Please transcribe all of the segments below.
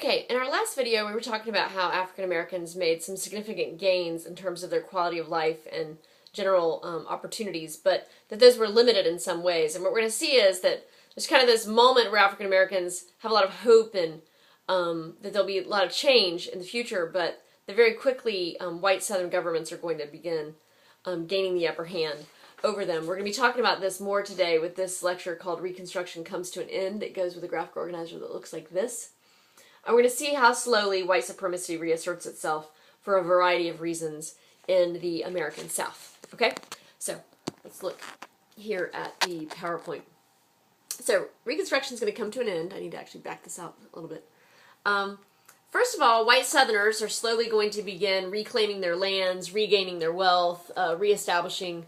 Okay, in our last video we were talking about how African Americans made some significant gains in terms of their quality of life and general opportunities, but that those were limited in some ways. And what we're going to see is that there's kind of this moment where African Americans have a lot of hope and that there'll be a lot of change in the future, but that very quickly white Southern governments are going to begin gaining the upper hand over them. We're going to be talking about this more today with this lecture called Reconstruction Comes to an End. It goes with a graphic organizer that looks like this. And we're going to see how slowly white supremacy reasserts itself for a variety of reasons in the American South. Okay? So, let's look here at the PowerPoint. So, Reconstruction is going to come to an end. I need to actually back this out a little bit. First of all, white Southerners are slowly going to begin reclaiming their lands, regaining their wealth, reestablishing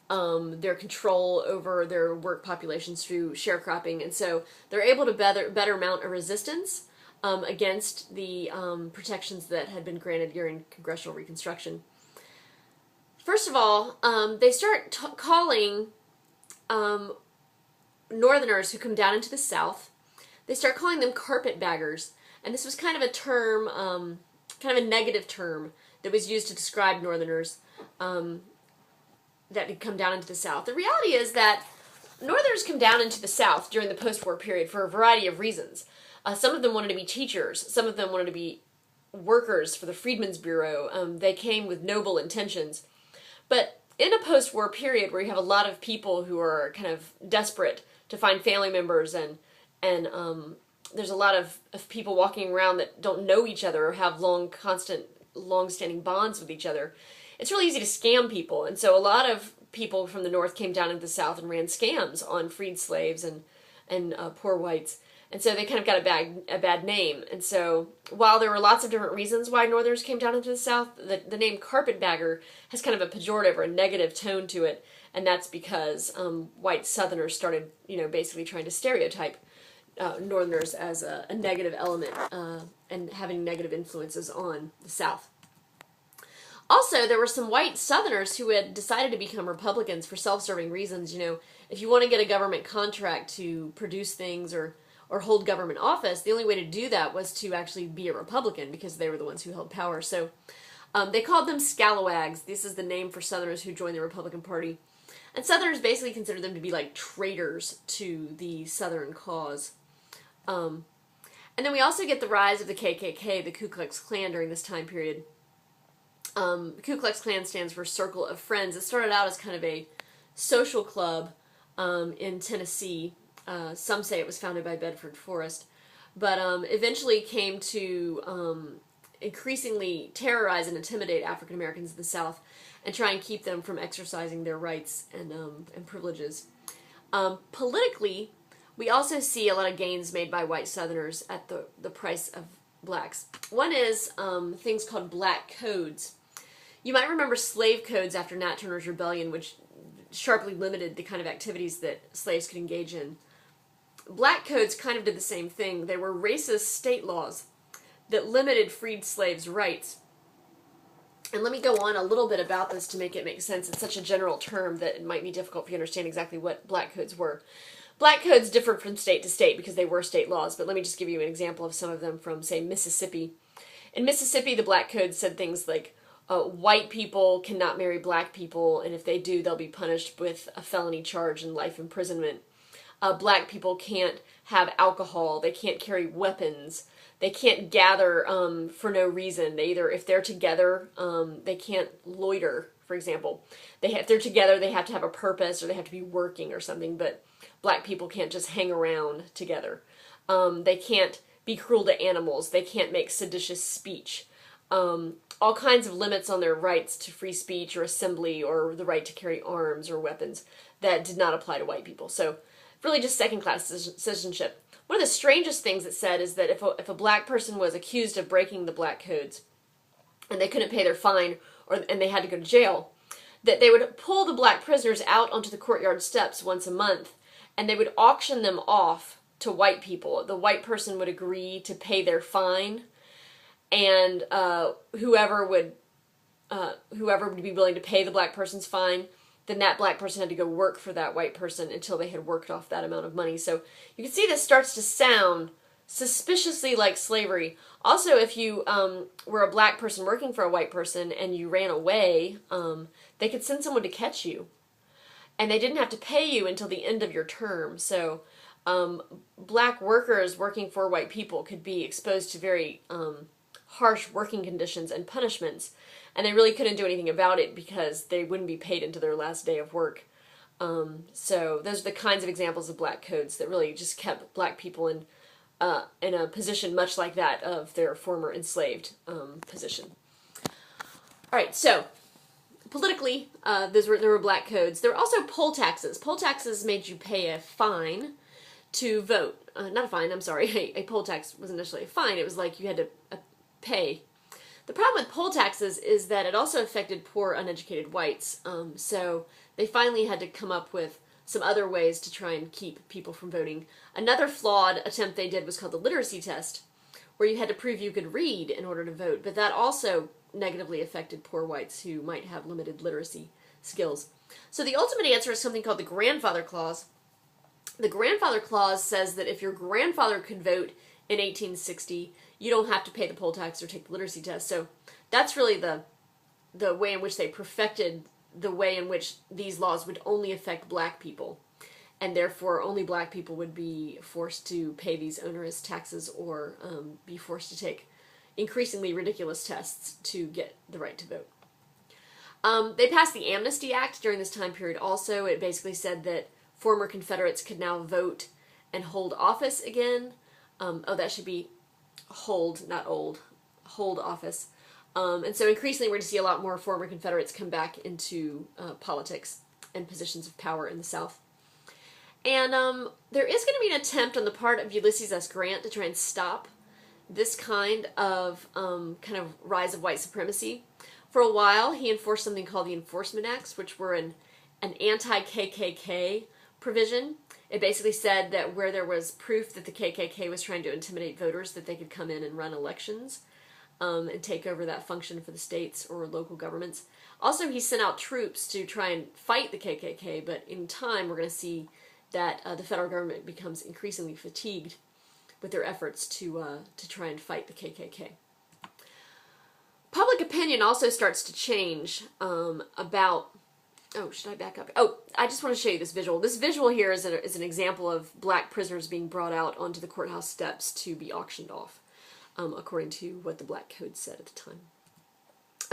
their control over their work populations through sharecropping. And so, they're able to better mount a resistance against the protections that had been granted during Congressional Reconstruction. First of all, they start calling Northerners who come down into the South, they start calling them carpetbaggers. And this was kind of a term, kind of a negative term that was used to describe Northerners that had come down into the South. The reality is that Northerners come down into the South during the post-war period for a variety of reasons. Some of them wanted to be teachers. Some of them wanted to be workers for the Freedmen's Bureau. They came with noble intentions. But in a post-war period where you have a lot of people who are kind of desperate to find family members and there's a lot of people walking around that don't know each other or have long-standing bonds with each other, it's really easy to scam people. And so a lot of people from the North came down into the South and ran scams on freed slaves and poor whites. And so they kind of got a bad name. And so while there were lots of different reasons why Northerners came down into the South, the name carpetbagger has kind of a pejorative or a negative tone to it. And that's because white Southerners started, basically trying to stereotype Northerners as a negative element and having negative influences on the South. Also, there were some white Southerners who had decided to become Republicans for self-serving reasons. If you want to get a government contract to produce things or hold government office, the only way to do that was to actually be a Republican because they were the ones who held power. So they called them scalawags. This is the name for Southerners who joined the Republican Party. And Southerners basically considered them to be like traitors to the Southern cause. And then we also get the rise of the KKK, the Ku Klux Klan, during this time period. The Ku Klux Klan stands for Circle of Friends. It started out as kind of a social club in Tennessee. Some say it was founded by Bedford Forrest, but eventually came to increasingly terrorize and intimidate African Americans in the South and try and keep them from exercising their rights and privileges. Politically, we also see a lot of gains made by white Southerners at the price of blacks. One is things called black codes. You might remember slave codes after Nat Turner's Rebellion, which sharply limited the kind of activities that slaves could engage in. Black codes kind of did the same thing. They were racist state laws that limited freed slaves' rights. And let me go on a little bit about this to make it make sense. It's such a general term that it might be difficult for you to understand exactly what black codes were. Black codes differed from state to state because they were state laws, but let me just give you an example of some of them from, say, Mississippi. In Mississippi, the black code said things like, white people cannot marry black people, and if they do, they'll be punished with a felony charge and life imprisonment. Black people can't have alcohol, they can't carry weapons, they can't gather for no reason. If they're together, they can't loiter, for example. If they're together, they have to have a purpose or they have to be working or something, but black people can't just hang around together. They can't be cruel to animals, they can't make seditious speech. All kinds of limits on their rights to free speech or assembly or the right to carry arms or weapons that did not apply to white people. So really just second-class citizenship. One of the strangest things it said is that if a black person was accused of breaking the black codes and they couldn't pay their fine and they had to go to jail, that they would pull the black prisoners out onto the courtyard steps once a month and they would auction them off to white people. The white person would agree to pay their fine, and whoever would be willing to pay the black person's fine, then that black person had to go work for that white person until they had worked off that amount of money. So you can see this starts to sound suspiciously like slavery. Also, if you were a black person working for a white person and you ran away, they could send someone to catch you. And they didn't have to pay you until the end of your term. So black workers working for white people could be exposed to very harsh working conditions and punishments. And they really couldn't do anything about it because they wouldn't be paid until their last day of work. So those are the kinds of examples of black codes that really just kept black people in a position much like that of their former enslaved position. All right, so politically, there were black codes. There were also poll taxes. Poll taxes made you pay a fine to vote. Not a fine, I'm sorry. A poll tax wasn't necessarily a fine. It was like you had to pay. The problem with poll taxes is that it also affected poor, uneducated whites. So they finally had to come up with some other ways to try and keep people from voting. Another flawed attempt they did was called the literacy test, where you had to prove you could read in order to vote, but that also negatively affected poor whites who might have limited literacy skills. So the ultimate answer is something called the grandfather clause. The grandfather clause says that if your grandfather could vote in 1860, you don't have to pay the poll tax or take the literacy test. So that's really the way in which they perfected the way in which these laws would only affect black people. And therefore, only black people would be forced to pay these onerous taxes or be forced to take increasingly ridiculous tests to get the right to vote. They passed the Amnesty Act during this time period also. It basically said that former Confederates could now vote and hold office again. That should be hold, not old. Hold office. And so increasingly we're going to see a lot more former Confederates come back into politics and positions of power in the South. And there is going to be an attempt on the part of Ulysses S. Grant to try and stop this kind of rise of white supremacy. For a while, he enforced something called the Enforcement Acts, which were an anti-KKK provision. It basically said that where there was proof that the KKK was trying to intimidate voters, that they could come in and run elections and take over that function for the states or local governments. Also, he sent out troops to try and fight the KKK, but in time we're going to see that the federal government becomes increasingly fatigued with their efforts to try and fight the KKK. Public opinion also starts to change about... Oh, should I back up? Oh, I just want to show you this visual. This visual here is an example of black prisoners being brought out onto the courthouse steps to be auctioned off, according to what the black code said at the time.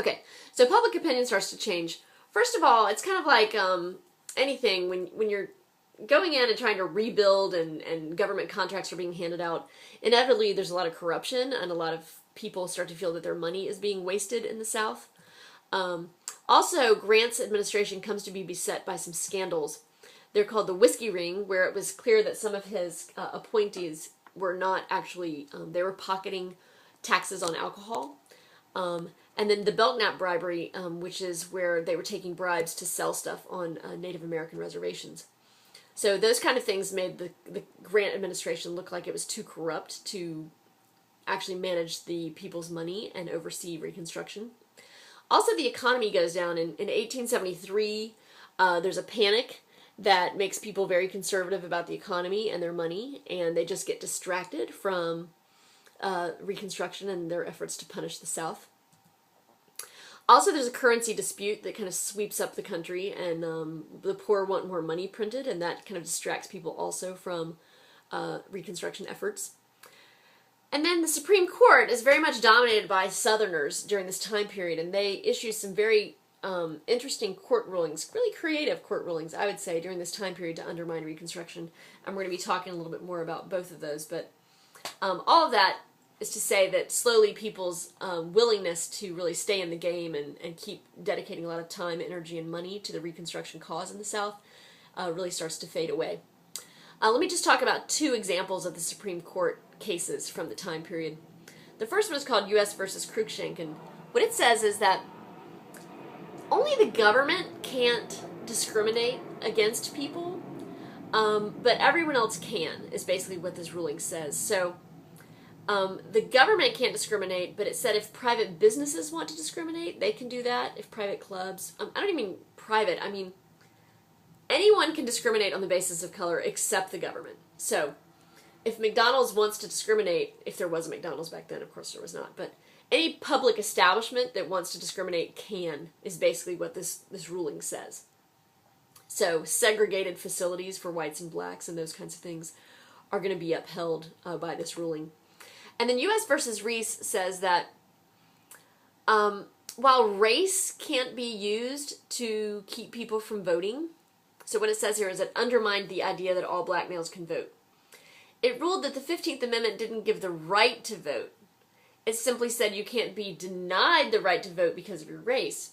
Okay, so public opinion starts to change. First of all, it's kind of like anything when you're going in and trying to rebuild and government contracts are being handed out. Inevitably, there's a lot of corruption and a lot of people start to feel that their money is being wasted in the South. Also, Grant's administration comes to be beset by some scandals. They're called the Whiskey Ring, where it was clear that some of his appointees were not actually, they were pocketing taxes on alcohol. And then the Belknap bribery, which is where they were taking bribes to sell stuff on Native American reservations. So those kind of things made the Grant administration look like it was too corrupt to actually manage the people's money and oversee Reconstruction. Also, the economy goes down. In 1873, there's a panic that makes people very conservative about the economy and their money, and they just get distracted from Reconstruction and their efforts to punish the South. Also, there's a currency dispute that kind of sweeps up the country, and the poor want more money printed, and that kind of distracts people also from Reconstruction efforts. And then the Supreme Court is very much dominated by Southerners during this time period, and they issue some very interesting court rulings, really creative court rulings, I would say, during this time period to undermine Reconstruction. And we're going to be talking a little bit more about both of those, but all of that is to say that slowly people's willingness to really stay in the game and keep dedicating a lot of time, energy, and money to the Reconstruction cause in the South really starts to fade away. Let me just talk about two examples of the Supreme Court cases from the time period. The first one is called S Versus Crookshank, and what it says is that only the government can't discriminate against people, but everyone else can, is basically what this ruling says. So the government can't discriminate, but it said if private businesses want to discriminate, they can do that. If private clubs, I don't even mean private, I mean anyone can discriminate on the basis of color except the government. So if McDonald's wants to discriminate, if there was a McDonald's back then, of course there was not, but any public establishment that wants to discriminate can, is basically what this ruling says. So segregated facilities for whites and blacks and those kinds of things are going to be upheld by this ruling. And then U.S. versus Reese says that while race can't be used to keep people from voting, so what it says here is it undermined the idea that all black males can vote. It ruled that the 15th Amendment didn't give the right to vote. It simply said you can't be denied the right to vote because of your race.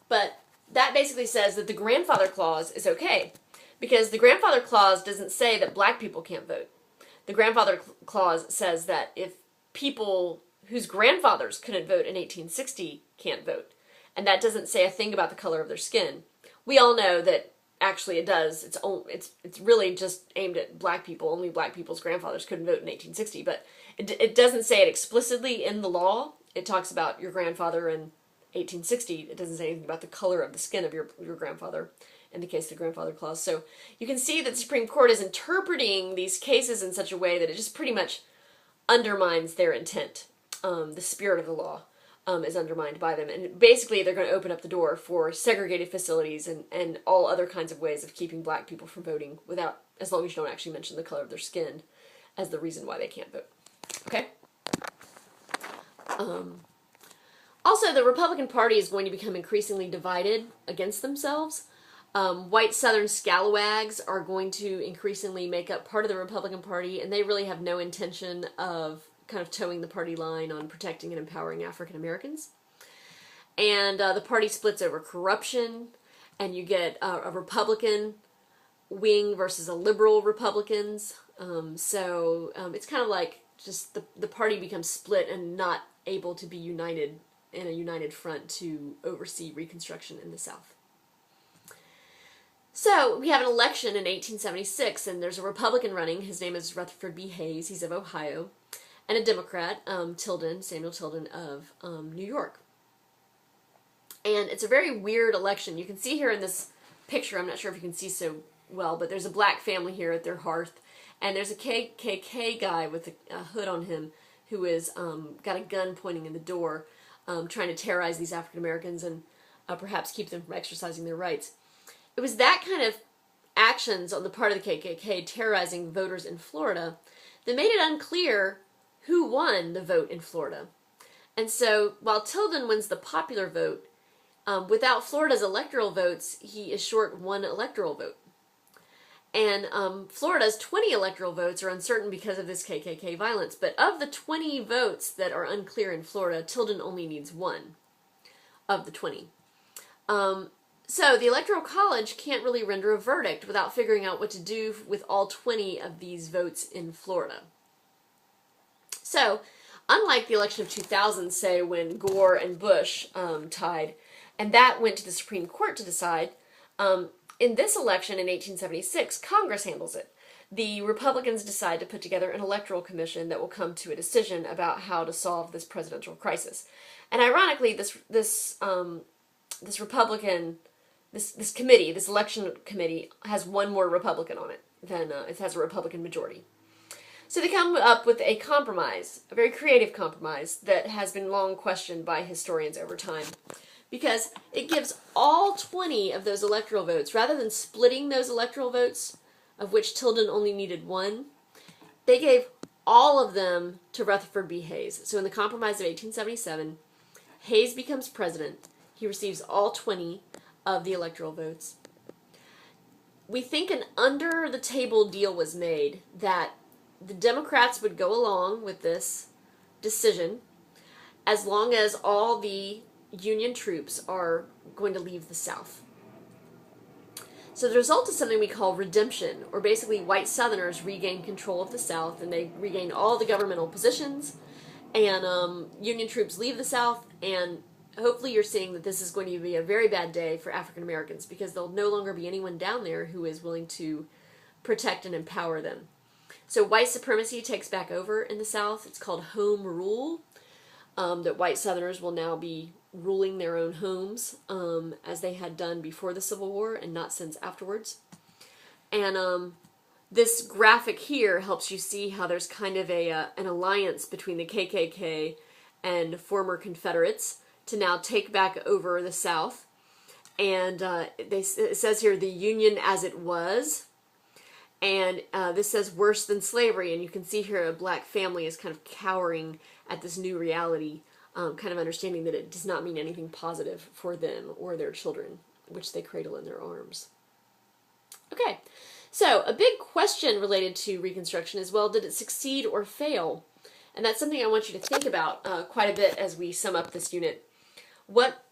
But that basically says that the grandfather clause is okay, because the grandfather clause doesn't say that black people can't vote. The grandfather clause says that if people whose grandfathers couldn't vote in 1860 can't vote, and that doesn't say a thing about the color of their skin. We all know that actually it does. It's really just aimed at black people. Only black people's grandfathers couldn't vote in 1860, but it doesn't say it explicitly in the law. It talks about your grandfather in 1860. It doesn't say anything about the color of the skin of your grandfather, in the case of the grandfather clause. So you can see that the Supreme Court is interpreting these cases in such a way that it just pretty much undermines their intent. The spirit of the law is undermined by them. And basically they're going to open up the door for segregated facilities and all other kinds of ways of keeping black people from voting without, as long as you don't actually mention the color of their skin as the reason why they can't vote. Okay? Also, the Republican Party is going to become increasingly divided against themselves. White Southern scalawags are going to increasingly make up part of the Republican Party, and they really have no intention of kind of towing the party line on protecting and empowering African Americans. And the party splits over corruption, and you get a Republican wing versus a liberal Republicans. So it's kind of like just the party becomes split and not able to be united in a united front to oversee Reconstruction in the South. So we have an election in 1876, and there's a Republican running. His name is Rutherford B. Hayes. He's of Ohio. And a Democrat, Samuel Tilden of New York. And it's a very weird election. You can see here in this picture, I'm not sure if you can see so well, but there's a black family here at their hearth. And there's a KKK guy with a hood on him who is got a gun pointing in the door, trying to terrorize these African Americans and perhaps keep them from exercising their rights. It was that kind of actions on the part of the KKK terrorizing voters in Florida that made it unclear who won the vote in Florida. And so while Tilden wins the popular vote, without Florida's electoral votes, he is short one electoral vote. And Florida's 20 electoral votes are uncertain because of this KKK violence. But of the 20 votes that are unclear in Florida, Tilden only needs one of the 20. So the Electoral College can't really render a verdict without figuring out what to do with all 20 of these votes in Florida. So, unlike the election of 2000, say, when Gore and Bush tied, and that went to the Supreme Court to decide, in this election in 1876, Congress handles it. The Republicans decide to put together an electoral commission that will come to a decision about how to solve this presidential crisis. And ironically, this committee, this election committee, has one more Republican on it than it has a Republican majority. So they come up with a compromise, a very creative compromise that has been long questioned by historians over time, because it gives all 20 of those electoral votes, rather than splitting those electoral votes, of which Tilden only needed one, they gave all of them to Rutherford B. Hayes. So in the compromise of 1877, Hayes becomes president. He receives all 20 of the electoral votes. We think an under-the-table deal was made that the Democrats would go along with this decision as long as all the Union troops are going to leave the South. So the result is something we call redemption, or basically white Southerners regain control of the South, and they regain all the governmental positions, and Union troops leave the South, and hopefully you're seeing that this is going to be a very bad day for African Americans, because there'll no longer be anyone down there who is willing to protect and empower them. So white supremacy takes back over in the South. It's called home rule, that white Southerners will now be ruling their own homes, as they had done before the Civil War and not since afterwards. And This graphic here helps you see how there's kind of an alliance between the KKK and former Confederates to now take back over the South. And it says here, the Union as it was. And this says worse than slavery. And you can see here a black family is kind of cowering at this new reality, kind of understanding that it does not mean anything positive for them or their children, which they cradle in their arms. Okay. So, a big question related to Reconstruction is, well, did it succeed or fail? And that's something I want you to think about quite a bit as we sum up this unit. What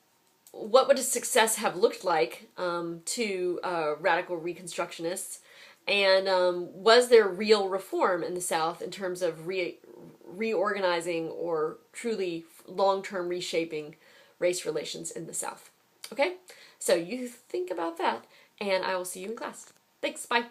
would a success have looked like to radical Reconstructionists? And was there real reform in the South in terms of reorganizing or truly long-term reshaping race relations in the South? Okay? So, you think about that, and I will see you in class. Thanks, bye.